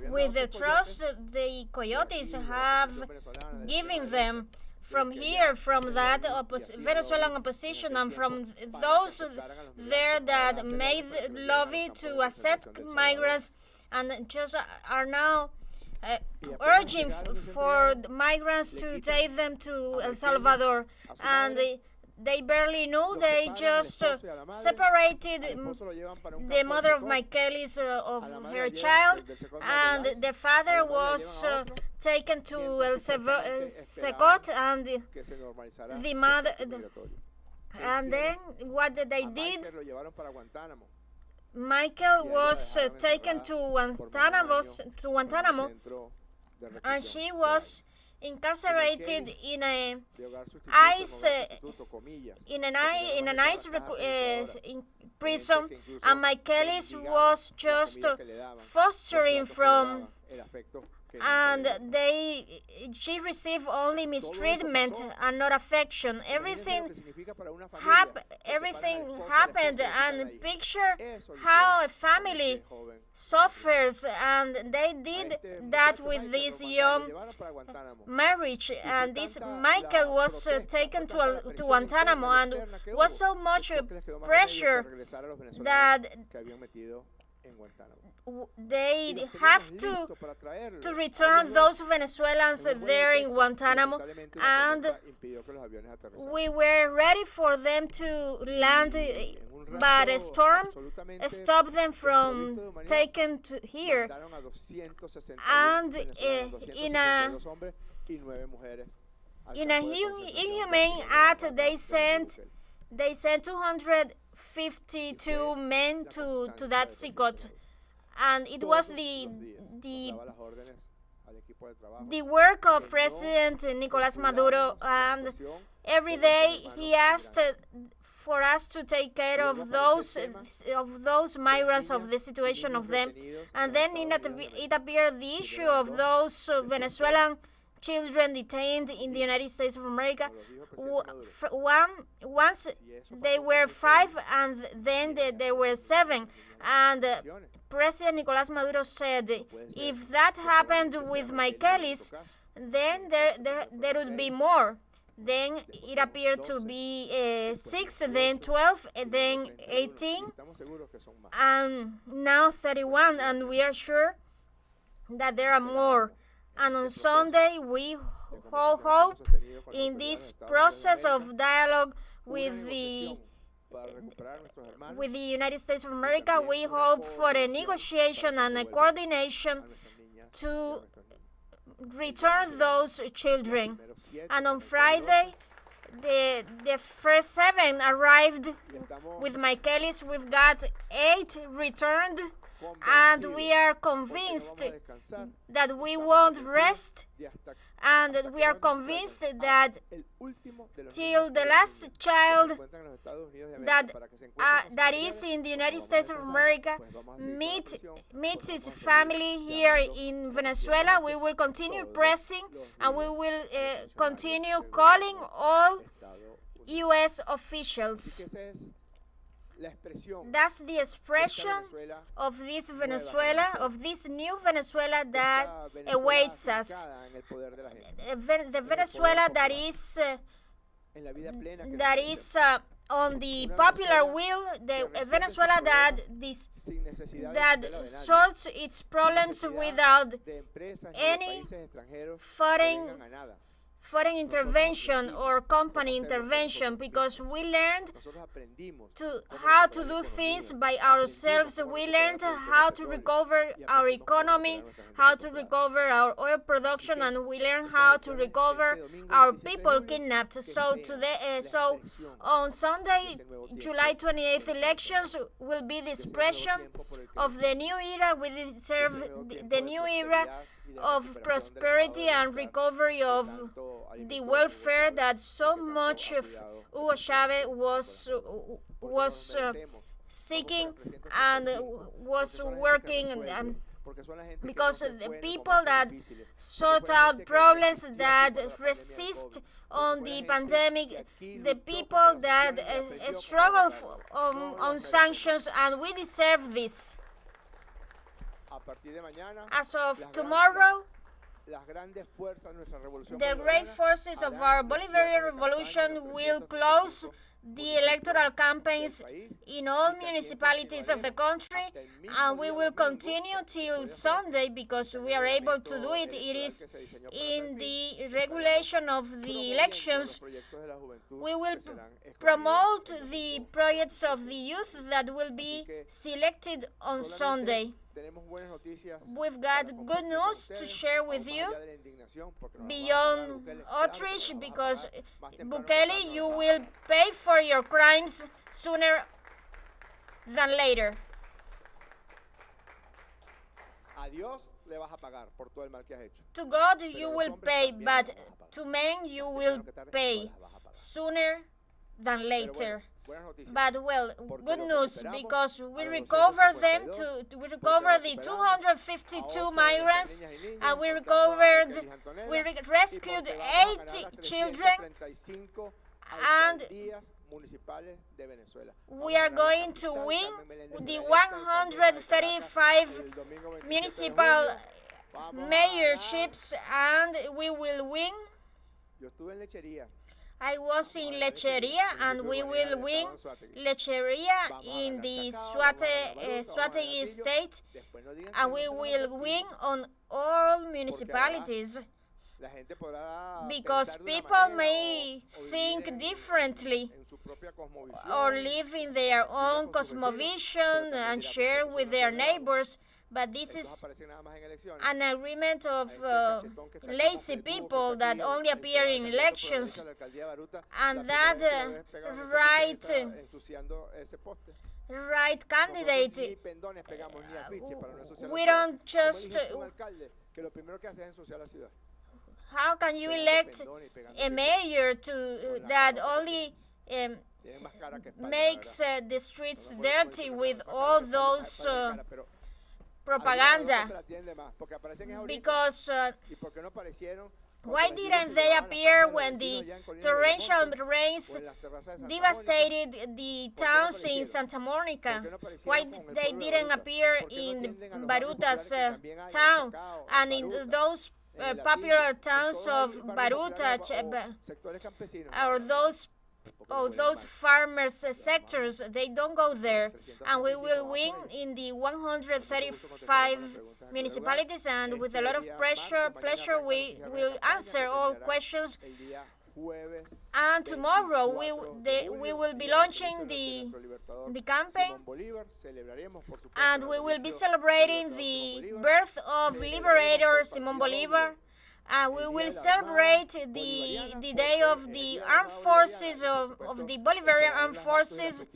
with the trust the coyotes have given them from here, from that Venezuelan opposition, and from those there that made lobby to accept migrants, and just are now urging for migrants to take them to El Salvador. And they barely knew. They just separated the mother of my Kelly's of her child, and the father was taken to El Secot, and the mother. And then what they did? Michael was taken to Guantanamo, and she was incarcerated in an ICE prison, and Michaelis was just fostering from, and she received only mistreatment and not affection. Everything happened, and picture how a family suffers, and they did that with this young marriage. And this Michael was taken to Guantanamo, and was so much pressure that they have to return those Venezuelans there in Guantanamo, and we were ready for them to land, but a storm stopped them from taking to here. And in a inhumane act, they sent 252 men to that Secot, and it was the work of President Nicolas Maduro, and every day he asked for us to take care of those migrants, of the situation of them. And then it appeared the issue of those Venezuelan children detained in the United States of America. Once they were 5, and then there were 7, and President Nicolas Maduro said, if that happened with Michaelis, then there would be more. Then it appeared to be 6, then 12, then 18, and now 31, and we are sure that there are more. And on Sunday, we hope in this process of dialogue with the United States of America, we hope for a negotiation and a coordination to return those children. And on Friday, the first 7 arrived with Michaelis. We've got 8 returned, and we are convinced that we won't rest, and we are convinced that till the last child that is in the United States of America meets its family here in Venezuela, we will continue pressing, and we will continue calling all U.S. officials. That's the expression of this Venezuela, of this new Venezuela that awaits us. The Venezuela that is on the popular will, the Venezuela that sorts its problems without any foreign intervention or company intervention, because we learned how to do things by ourselves. We learned how to recover our economy, how to recover our oil production, and we learned how to recover our people kidnapped. So on Sunday, July 28th, elections will be the expression of the new era. We deserve the new era of prosperity and recovery of the welfare that so much of Hugo Chavez was seeking and was working, because the people that sort out problems, that resist on the pandemic, the people that struggle on sanctions, and we deserve this. As of tomorrow, the great forces of our Bolivarian Revolution will close the electoral campaigns in all municipalities of the country, and we will continue till Sunday because we are able to do it. It is in the regulation of the elections. We will promote the projects of the youth that will be selected on Sunday. We've got good news to share with you beyond outreach, because Bukele, you will pay for your crimes sooner than later. To God you will pay, but to men you will pay sooner than later. But well, good news, because we recovered the 252 migrants, and we rescued 8 children, and we are going to win the 135 municipal mayorships, and we will win. I was in Lecheria, and we will win Lecheria in the Swategi state, and we will win on all municipalities. Because people may think differently or live in their own cosmovision and share with their neighbors, but this is an agreement of lazy people that only appear in elections, and that right candidate, we don't just... How can you elect a mayor that only makes the streets dirty with all those propaganda? Because why didn't they appear when the torrential rains devastated the towns in Santa Monica? Why they didn't appear in Baruta's town and in those popular towns of Baruta, or those farmers' sectors? They don't go there, and we will win in the 135 municipalities, and with a lot of pleasure we will answer all questions. And tomorrow we will be launching the campaign, and we will be celebrating the birth of Liberator Simón Bolívar, and we will celebrate the day of the armed forces, of the Bolivarian armed forces,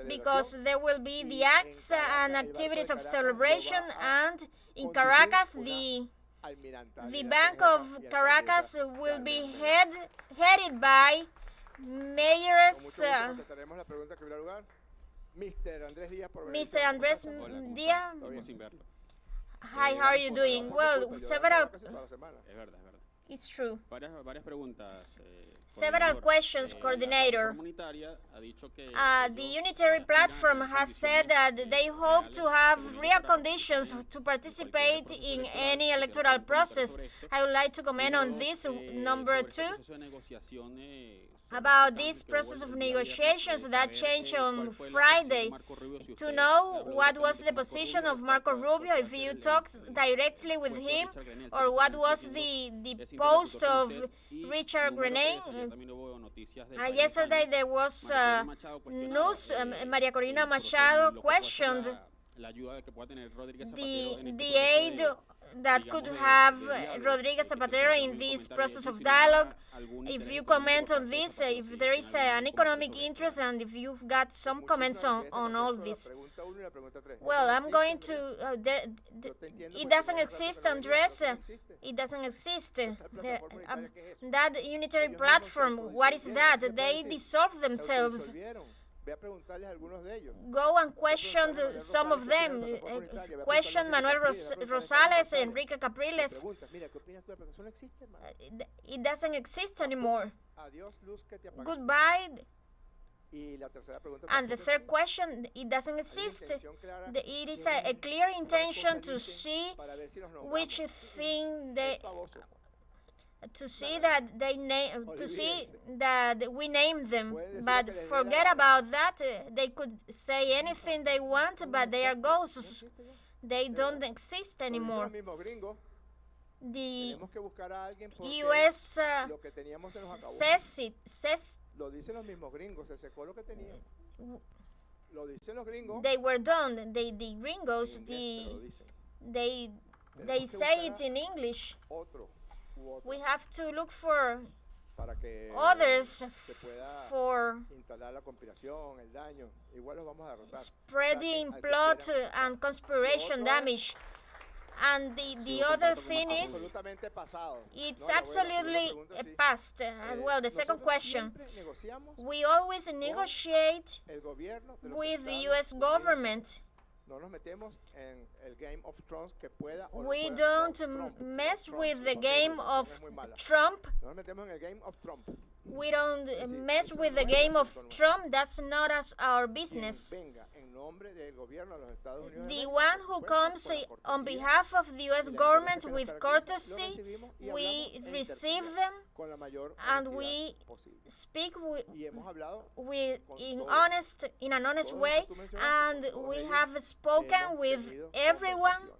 because there will be the acts and activities of celebration. And in Caracas, the Bank of Caracas will be headed by Mayoress Mr. Andrés Díaz. Hi, how are you doing? Well, it's true. Several questions, coordinator. The Unitary Platform has said that they hope to have real conditions to participate in any electoral process. I would like to comment on this. Number 2, about this process of negotiations that changed on Friday, to know what was the position of Marco Rubio, if you talked directly with him, or what was the post of Richard Grenade. Yesterday there was news. Maria Corina Machado questioned the aid that could have Rodriguez Zapatero in this process of dialogue. If you comment on this, if there is an economic interest, and if you've got some comments on all this. Well, I'm going to... it doesn't exist, Andres. It doesn't exist. That Unitary Platform, what is that? They dissolve themselves. Go and question some of them. Question Manuel Rosales, Enrique Capriles. It doesn't exist anymore. Goodbye. And the third question, it doesn't exist. It is a clear intention to see which thing they, to see that we name them. But forget about that. They could say anything they want, but they are ghosts. They don't exist anymore. The US says it. They were done. The gringos. They say it in English. We have to look for others for spreading plot and conspiration damage. And the other thing is, it's absolutely past. Well, the second question, we always negotiate with the US government. We don't mess with the game of Trump. We don't mess with the game of Trump. That's not our business. The one who comes on behalf of the US government with courtesy, we receive them and we speak in an honest way, and we have spoken with everyone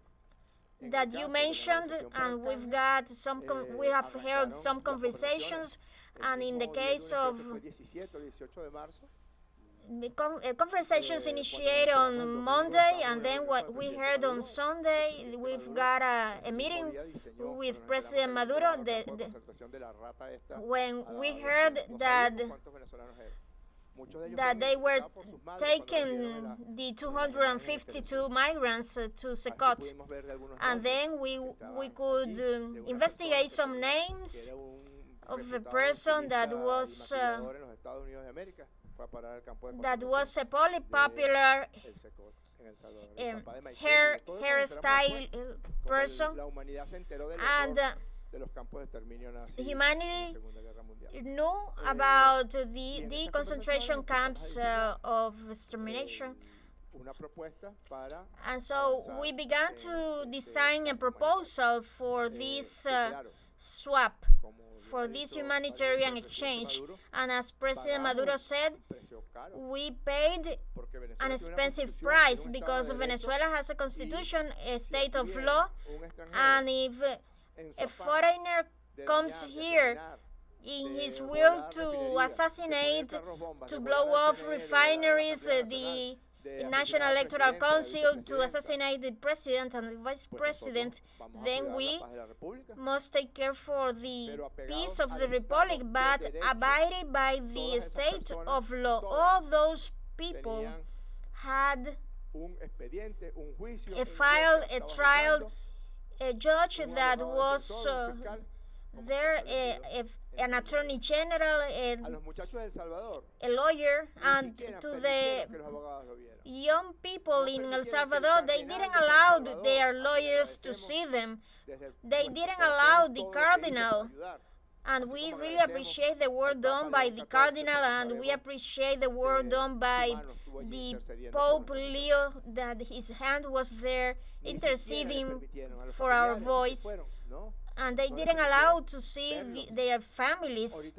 that you mentioned, and we have held some conversations. And in the case of conversations initiated on Monday, and then what we heard on Sunday, we've got a meeting with President Maduro. When we heard that they were taking the 252 migrants to Secot, and then we could investigate some names of a person that was a popular hairstyle person, and humanity knew about the concentration camps of extermination. And so we began to design a proposal for this swap, for this humanitarian exchange. And as President Maduro said, we paid an expensive price because Venezuela has a constitution, a state of law, and if a foreigner comes here in his will to assassinate, to blow off refineries, the National Electoral Council, to assassinate the president and the vice president, then we must take care for the peace of the republic, but abided by the state of law. All those people had a file, a trial, a judge that was there, an attorney general, a lawyer, and to the young people in El Salvador, they didn't allow their lawyers to see them. They didn't allow the cardinal. And we really appreciate the work done by the cardinal, and we appreciate the work done by the Pope Leo, that his hand was there interceding for our voice. And they didn't allow to see their families.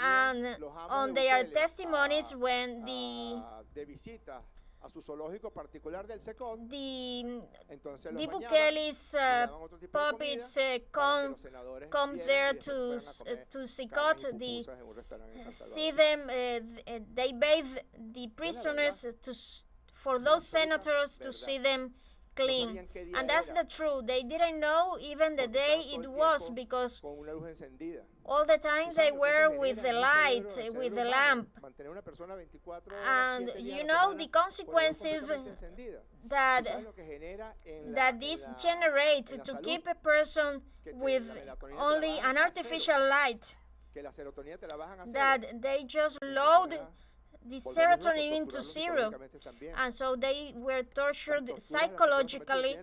And on their testimonies, when the Bukele's puppets come there to Secot, see them, they bathe the prisoners for those senators to see them clean. And that's the truth. They didn't know even the day it was, because all the time they were with the light, with the lamp. And you know the consequences that this generates to keep a person with only an artificial light, that they just load the serotonin into zero, and so they were tortured psychologically.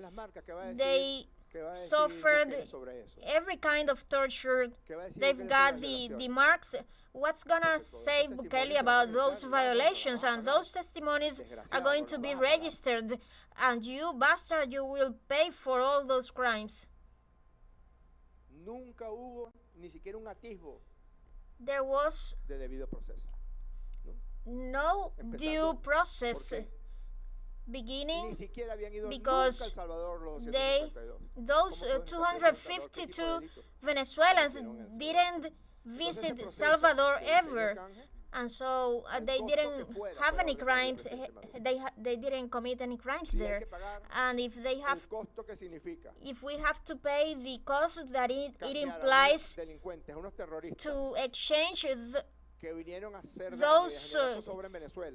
They suffered every kind of torture. They've got the marks. What's gonna say Bukele about those violations? And those testimonies are going to be registered, and you bastard, you will pay for all those crimes. There was no due process beginning because those 252 Venezuelans didn't visit Salvador ever, and so they didn't have any crimes. They didn't commit any crimes there. And if we have to pay the cost that it implies to exchange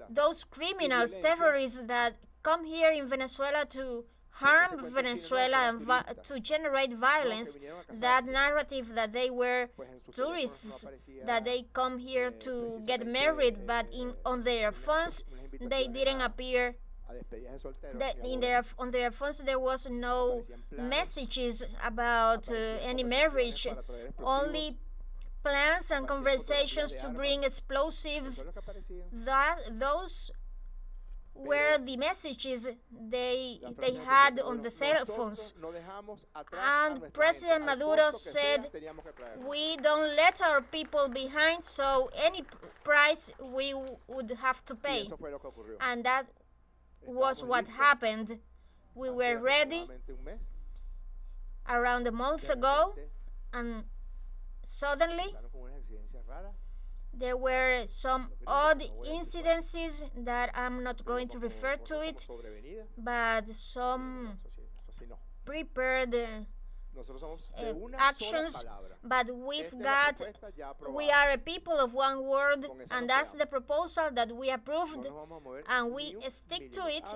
those criminals, terrorists that come here in Venezuela to harm Venezuela and to generate violence, that narrative that they were tourists, that they come here to get married, but on their phones they didn't appear. On their phones there was no messages about any marriage, only plans and conversations to bring explosives. Those were the messages they had on the cell phones. And President Maduro said, we don't let our people behind, so any price we would have to pay. And that was what happened. We were ready around a month ago, and suddenly there were some odd incidences that I'm not going to refer to it, but some prepared actions. But we are a people of one word, and that's the proposal that we approved, and we stick to it.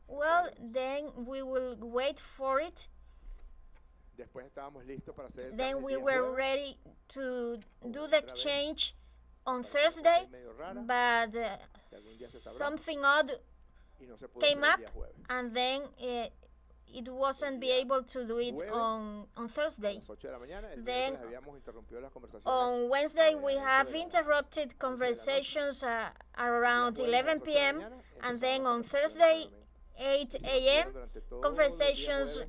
Well, then we will wait for it. Then we were ready to do the exchange on Thursday, but something odd came up, and then it wasn't be able to do it on Thursday. Then on Wednesday we have interrupted conversations around 11 p.m. and then on Thursday 8 a.m. conversations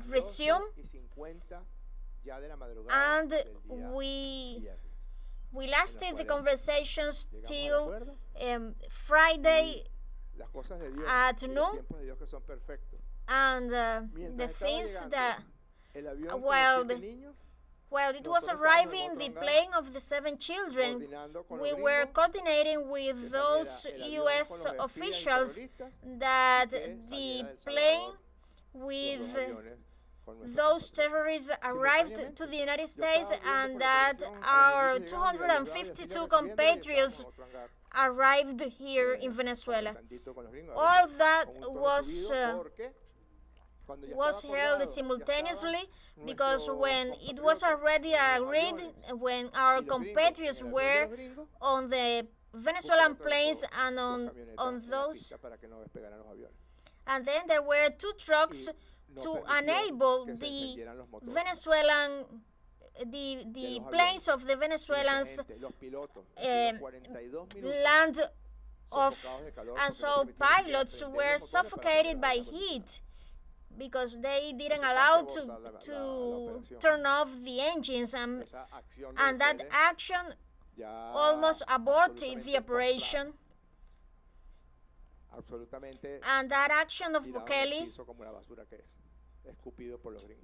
resume, and we lasted the conversations till Friday at noon. And the things that while it was arriving, the plane of the 7 children, we were coordinating with those U.S. officials that the plane with those terrorists arrived to the United States, and that our 252 compatriots arrived here in Venezuela. All that was held simultaneously, because when it was already agreed, when our compatriots were on the Venezuelan planes and on those, and then there were 2 trucks to enable the Venezuelan, the planes of the Venezuelans land off, and so pilots were suffocated by heat because they didn't allow to turn off the engines, and that action almost aborted the operation. And that action of Bukele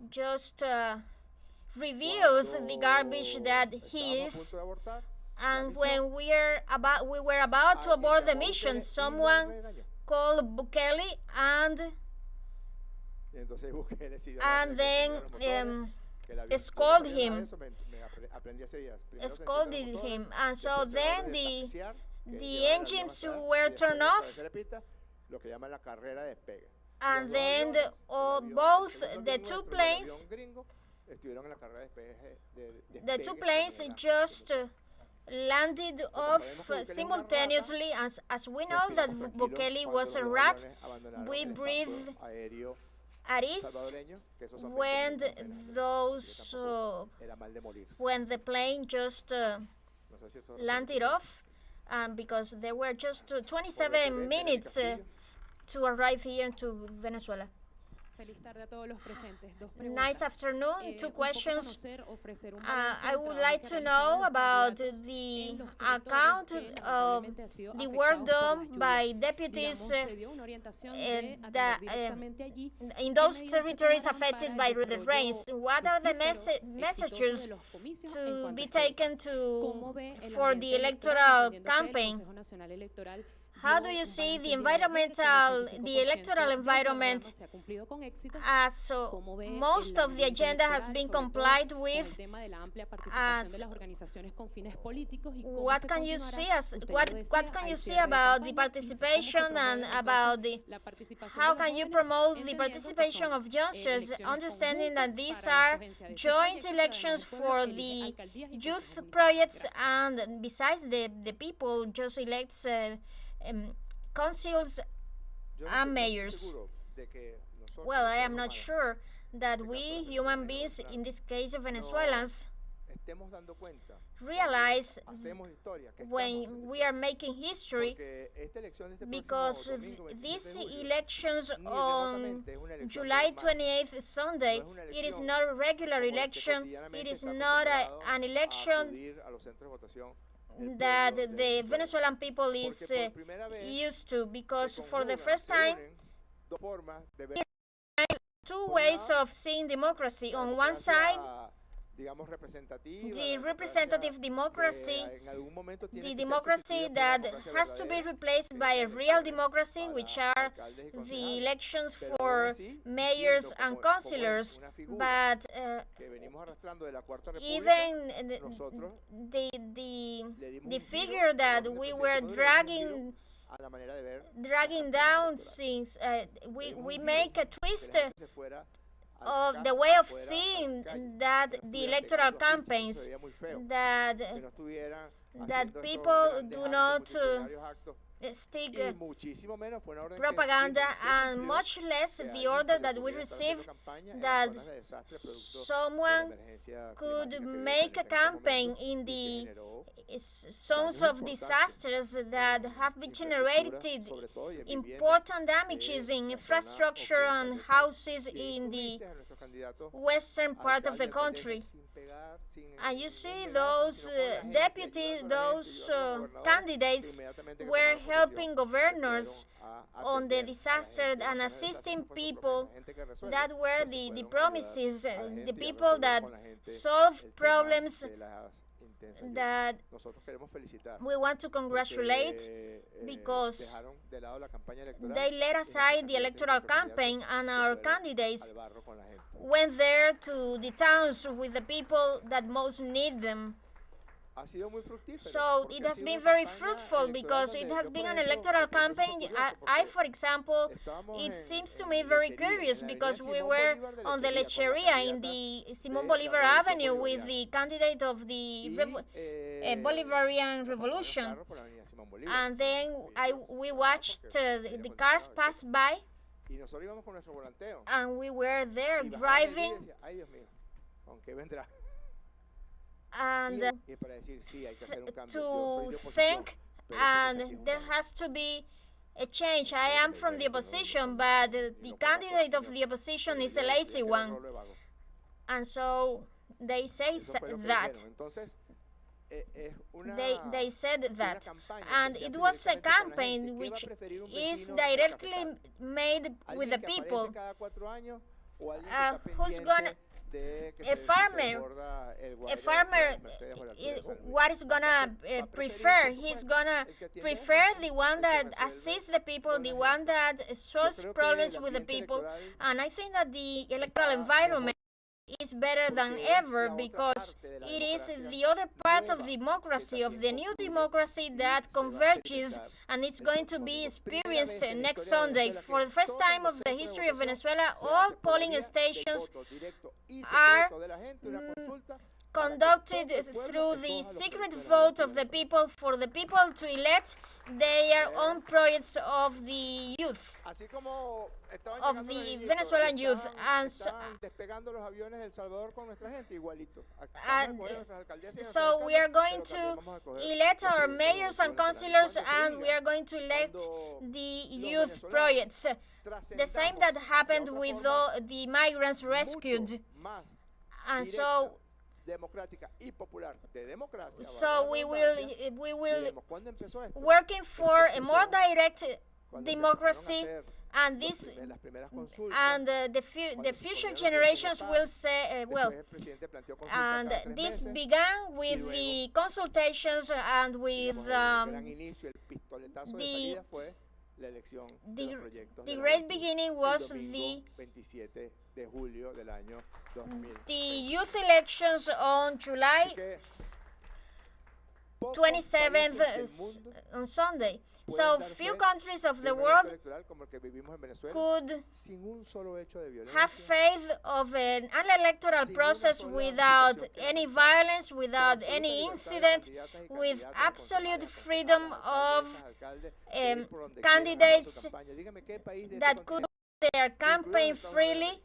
just reveals the garbage that he is. And when we were about to abort the mission, someone called Bukele and then scolded him. And so then the engines were turned off, and then both the two planes just landed off simultaneously. As we know that Bukele was a rat, we breathed Aris when when the plane just landed off, because there were just 27 minutes to arrive here to Venezuela. Nice afternoon. Two questions. I would like to know about the account of the work done by deputies in those territories affected by the rains. What are the messages to be taken for the electoral campaign? How do you see the electoral environment, as most of the agenda has been complied with? What can you see about the participation and about how can you promote the participation of youngsters, understanding that these are joint elections for the youth projects, and besides the people just elects councils and mayors? Well, I am not sure that we human beings, in this case Venezuelans, realize when we are making history, because these elections on July 28th, Sunday, it is not a regular election, it is not an election that the Venezuelan people is used to, because for the first time, two ways of seeing democracy. On one side, the representative democracy, the democracy that has to be replaced by a real democracy, which are the elections for mayors and councillors. But even the figure that we were dragging down, since we make a twist of the way of seeing that the electoral campaigns, that people do not stick propaganda, and much less the order that we receive, that someone could make a campaign in the zones of disasters that have been generated important damages in infrastructure and houses in the western part of the country. And you see those deputies, those candidates were helping governors on the disaster and assisting people. That were the promises, the people that solve problems, that we want to congratulate, because they let aside the electoral campaign, and our candidates went there to the towns with the people that most need them. So it has been very fruitful, because it has been an electoral campaign. For example, it seems to me very curious, because we were on the Lecheria in the Simón Bolívar Avenue with the candidate of the Bolivarian Revolution, and then we watched the cars pass by, and we were there driving, and to think, and there has to be a change. I am from the opposition, but the candidate of the opposition is a lazy one, and so they say that. They said that, and it was a campaign which is directly made with the people. Who's gonna a farmer, what is gonna prefer? He's gonna prefer the one that assists the people, the one that solves problems with the people. And I think that the electoral environment is better than ever, because it is the other part of democracy, of the new democracy, that converges, and it's going to be experienced next Sunday. For the first time of the history of Venezuela, all polling stations are conducted through the secret vote of the people for the people to elect their own projects of the youth, of the Venezuelan youth. And so we are going to elect our mayors and councillors, and we are going to elect the youth projects. The same that happened with the migrants rescued. And so we will working for a more direct democracy, and this the future generations will say and this began with the consultations and with the great beginning was the youth elections on July 27th on Sunday. So few countries of the world could have faith of an unelectoral process without any violence, without any incident, with absolute freedom of candidates that could do their campaign freely.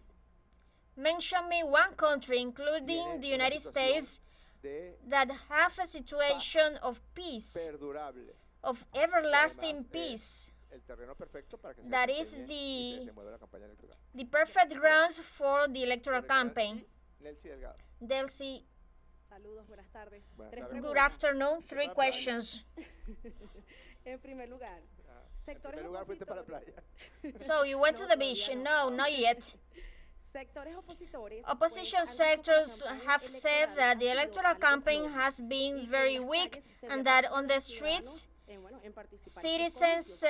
Mention me one country, including the United States, that have a situation of peace, of everlasting peace. That is the perfect grounds for the electoral campaign. Delcy, good afternoon. 3 questions. So you went to the beach? No, not yet. Opposition sectors have said that the electoral campaign has been very weak and that on the streets, citizens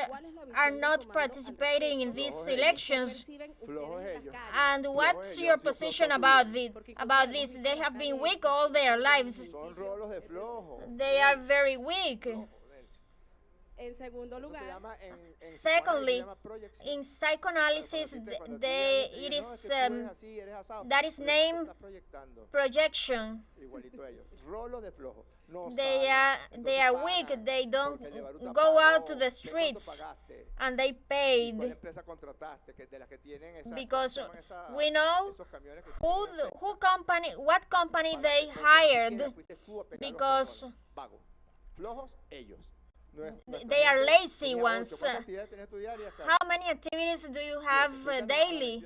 are not participating in these elections. And what's your position about this? They have been weak all their lives. They are very weak. Secondly, in psychoanalysis, that is named projection. They are weak. They don't go out to the streets, and they paid because we know what company they hired, because they are lazy ones. How many activities do you have daily?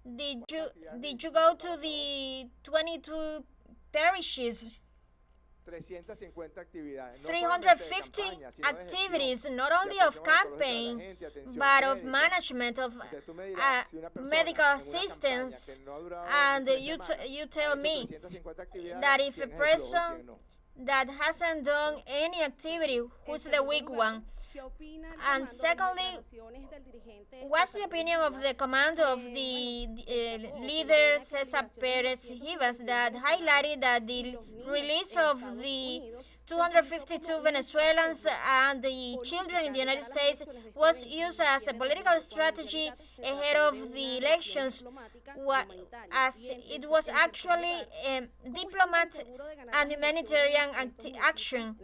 Did you go to the 22 parishes? 350 activities, not only of campaign, but of management, of medical assistance. And you tell me that if a person that hasn't done any activity, who's the weak one? And secondly, what's the opinion of the command of the leader Cesar Perez Rivas that highlighted that the release of the 252 Venezuelans and the children in the United States was used as a political strategy ahead of the elections, as it was actually a diplomat and humanitarian action?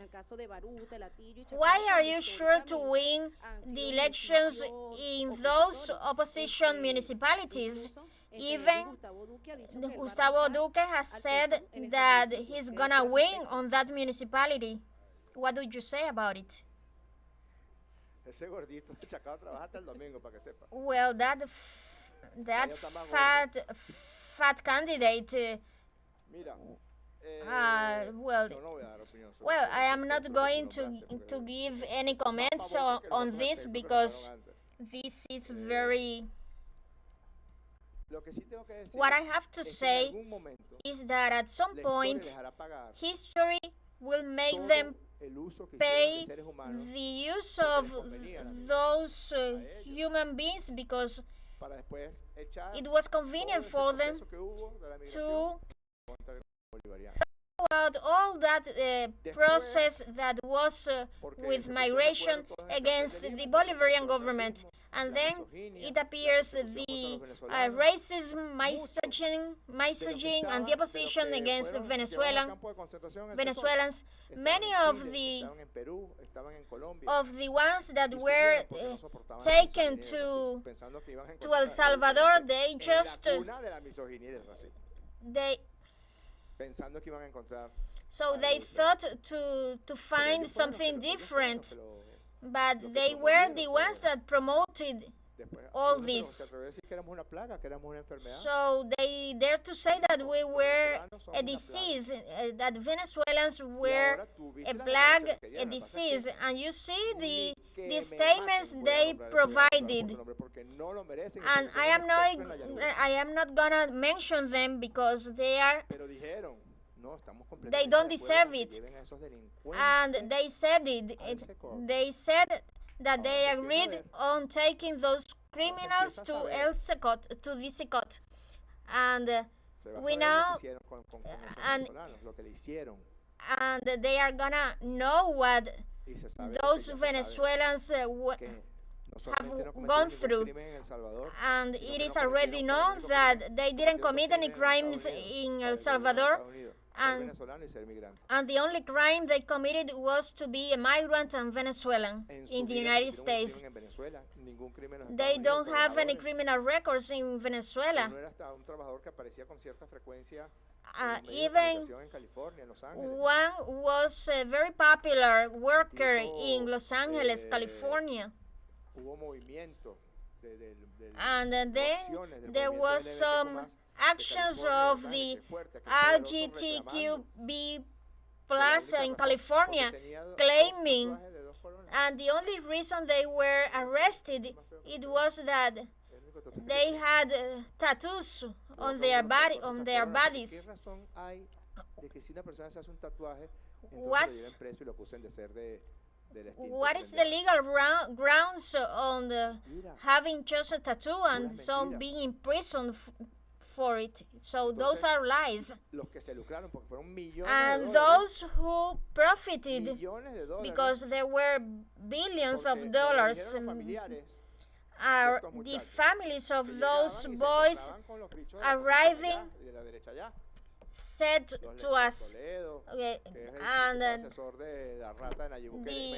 Why are you sure to win the elections in those opposition municipalities? Even Gustavo Duque has said that he's gonna win on that municipality. What would you say about it? Well, that fat candidate. Well, I am not going to give any comments on this, because this is very. What I have to say is that at some point, history will make them pay the use of those human beings, because it was convenient for them to throughout all that process that was with migration against the Bolivarian government. And then it appears the racism, misogyny, and the opposition against Venezuelans. Many of the ones that were taken to El Salvador, they just so they thought to find something different, but they were the ones that promoted all this. So they dare to say that we were a disease, that Venezuelans were a plague, a disease, and you see the statements they provided, and I am not gonna mention them because they don't deserve it, and they said it. They said that they agreed on taking those criminals to the Secot, and we know, and they are gonna know what those Venezuelans have gone through, and it is already known that they didn't commit any crimes in El Salvador, and the only crime they committed was to be a migrant and Venezuelan in the United States. They don't have any criminal records in Venezuela. Even one was a very popular worker in Los Angeles, California. And then there was some actions of the LGBTQ plus in California claiming, and the only reason they were arrested, it was that they had tattoos on their bodies. What is the legal grounds on having just a tattoo and some being imprisoned for it? So those are lies. And those who profited, because there were billions of dollars, are the families of those boys arriving, said to us, and the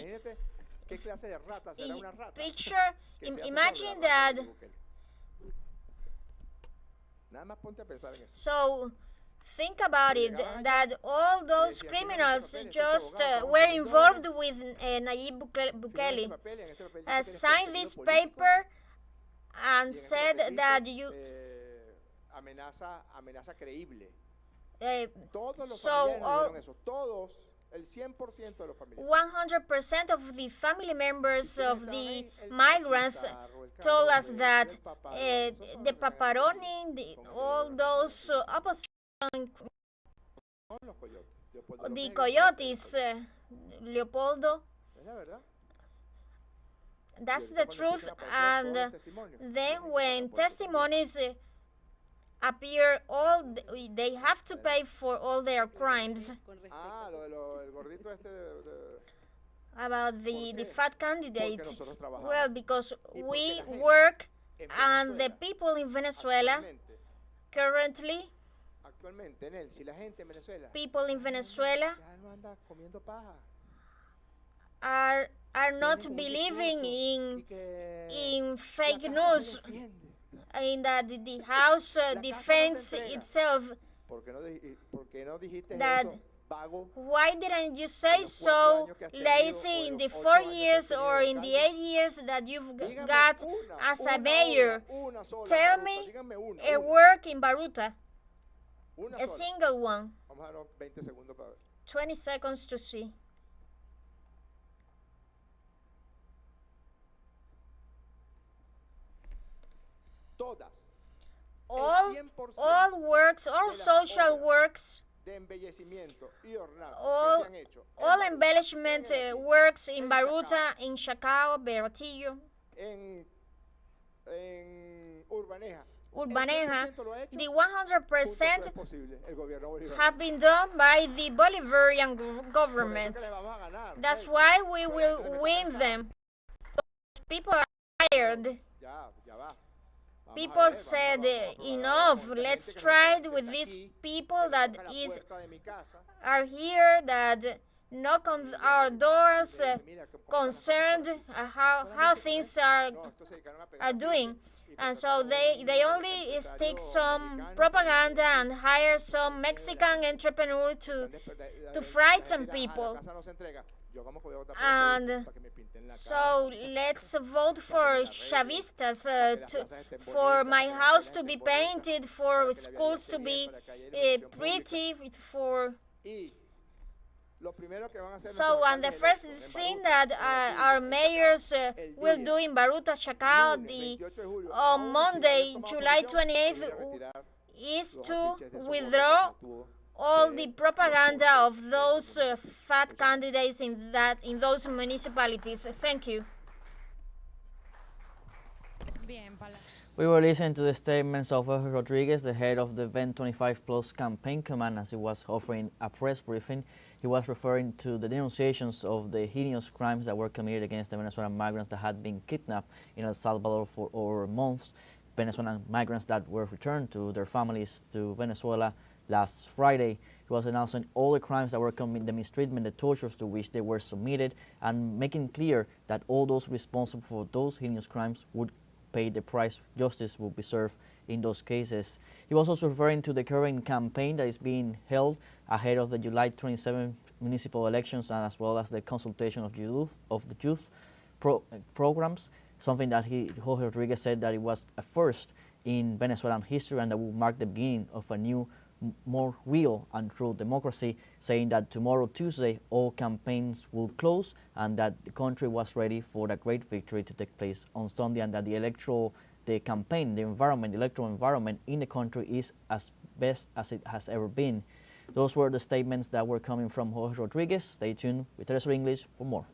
picture, imagine that. So think about it, that all those criminals just were involved with Nayib Bukele, signed this paper and said that you... so 100% of the family members of the migrants told us that the Paparoni, all those opposition, the coyotes, Leopoldo, that's the truth. And then when testimonies appear, they have to pay for all their crimes. About the fat candidate, well, because we work, and the people in Venezuela currently, people in Venezuela are not believing in fake news, in that the House defends itself. That why didn't you say so, lazy, in the 4 years or in the 8 years that you've got as a mayor? Tell me a work in Baruta, a single one. 20 seconds to see. All works, all social works, all embellishment works in Baruta, in Chacao, Beratillo, Urbaneja, the 100% have been done by the Bolivarian government. That's why we will win them. People are tired. People said enough. Let's try it with these people that are here, that knock on our doors, concerned how things are doing. And so they only stick some propaganda and hire some Mexican entrepreneur to frighten people. And so let's vote for Chavistas, for my house to be painted, for schools to be pretty, for... So, and the first thing that our mayors will do in Baruta, Chacao, on Monday, July 28th, is to withdraw all the propaganda of those fat candidates in those municipalities. Thank you. We were listening to the statements of Jorge Rodriguez, the head of the Ven25 Campaign Command, as he was offering a press briefing. He was referring to the denunciations of the heinous crimes that were committed against the Venezuelan migrants that had been kidnapped in El Salvador for over months. Venezuelan migrants that were returned to their families to Venezuela last Friday. He was announcing all the crimes that were committed, the mistreatment, the tortures to which they were submitted, and making clear that all those responsible for those heinous crimes would pay the price. Justice will be served in those cases. He was also referring to the current campaign that is being held ahead of the July 27 municipal elections, and as well as the consultation of the youth programs, something that Jorge Rodriguez said that it was a first in Venezuelan history and that will mark the beginning of a new, more real and true democracy, saying that tomorrow, Tuesday, all campaigns will close and that the country was ready for the great victory to take place on Sunday, and that the electoral environment in the country is as best as it has ever been. Those were the statements that were coming from Jorge Rodriguez. Stay tuned with teleSUR English for more.